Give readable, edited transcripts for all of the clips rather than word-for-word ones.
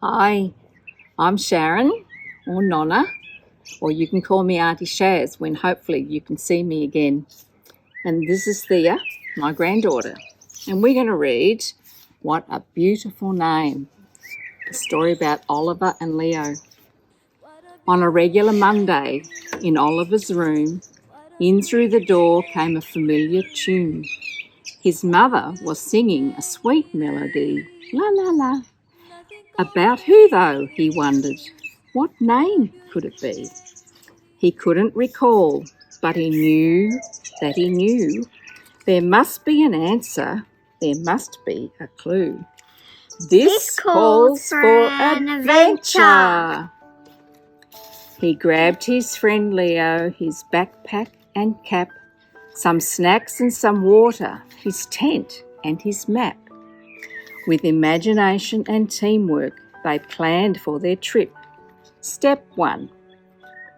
Hi, I'm Sharon, or Nonna, or you can call me Auntie Shaz when hopefully you can see me again. And this is Thea, my granddaughter, and we're going to read What a Beautiful Name, a story about Oliver and Leo. On a regular Monday, in Oliver's room, in through the door came a familiar tune. His mother was singing a sweet melody, la la la. About who, though, he wondered. What name could it be? He couldn't recall, but he knew that he knew. There must be an answer, there must be a clue. This calls for adventure. He grabbed his friend Leo, his backpack and cap, some snacks and some water, his tent and his map. With imagination and teamwork, they planned for their trip. Step 1.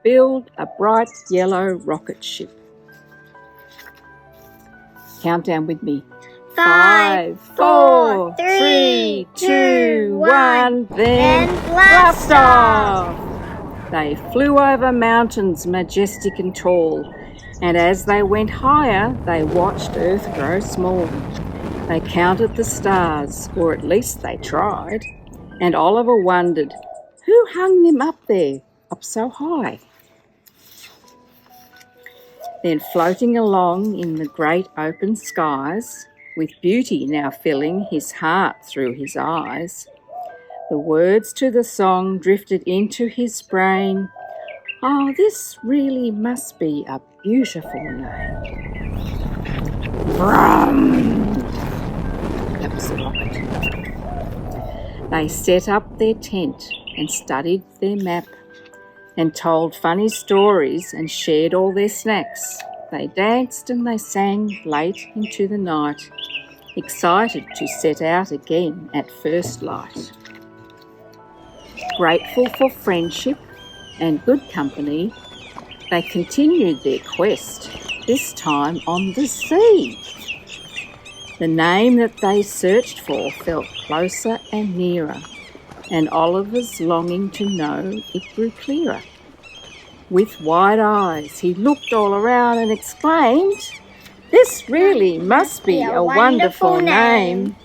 Build a bright yellow rocket ship. Countdown with me. 5, 4, 3, 2, 1, then blast off! They flew over mountains majestic and tall, and as they went higher, they watched Earth grow small. They counted the stars, or at least they tried, and Oliver wondered, who hung them up there, up so high? Then floating along in the great open skies, with beauty now filling his heart through his eyes, the words to the song drifted into his brain. Oh, this really must be a beautiful name. Brum! That was the rocket. They set up their tent and studied their map and told funny stories and shared all their snacks. They danced and they sang late into the night, excited to set out again at first light. Grateful for friendship and good company, they continued their quest, this time on the sea. The name that they searched for felt closer and nearer, and Oliver's longing to know it grew clearer. With wide eyes, he looked all around and exclaimed, this really must be a wonderful name.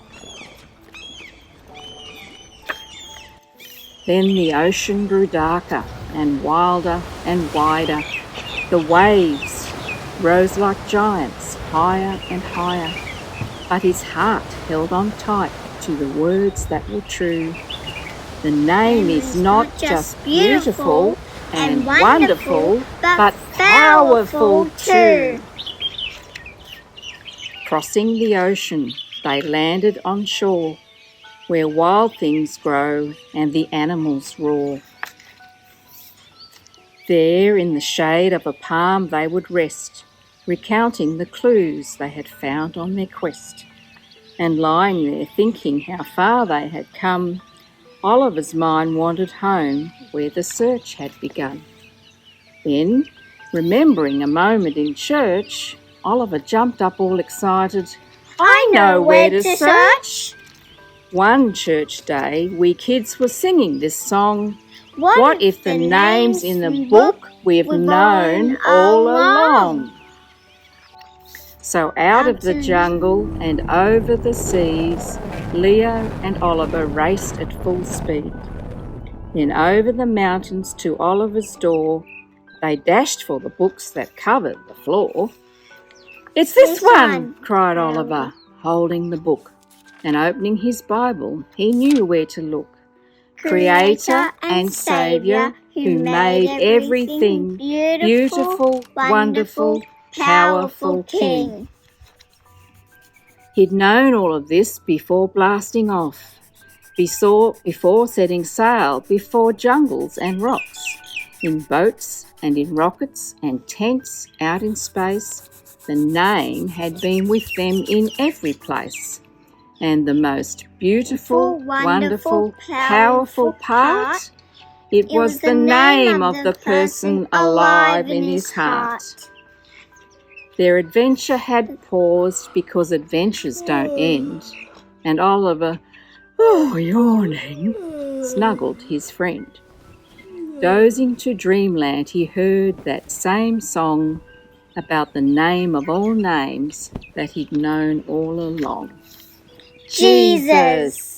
Then the ocean grew darker and wilder and wider. The waves rose like giants, higher and higher. But his heart held on tight to the words that were true. The name is not just beautiful and wonderful, but powerful too. Crossing the ocean, they landed on shore, where wild things grow and the animals roar. There in the shade of a palm they would rest, recounting the clues they had found on their quest. And lying there thinking how far they had come, Oliver's mind wandered home where the search had begun. Then, remembering a moment in church, Oliver jumped up all excited. I know where to search! One church day, we kids were singing this song. What if the names in the book we've known all along? So out of the jungle and over the seas, Leo and Oliver raced at full speed. Then over the mountains to Oliver's door, they dashed for the books that covered the floor. It's this one, cried Oliver, holding the book. And opening his Bible, he knew where to look. Creator and Saviour, who made everything beautiful, wonderful, powerful King. He'd known all of this before blasting off, before setting sail, before jungles and rocks, in boats and in rockets and tents out in space. The name had been with them in every place. And the most beautiful, wonderful, powerful part, it was the name of the person alive in his heart. Their adventure had paused because adventures don't end, and Oliver, yawning, snuggled his friend. Dozing to dreamland, he heard that same song about the name of all names that he'd known all along. Jesus!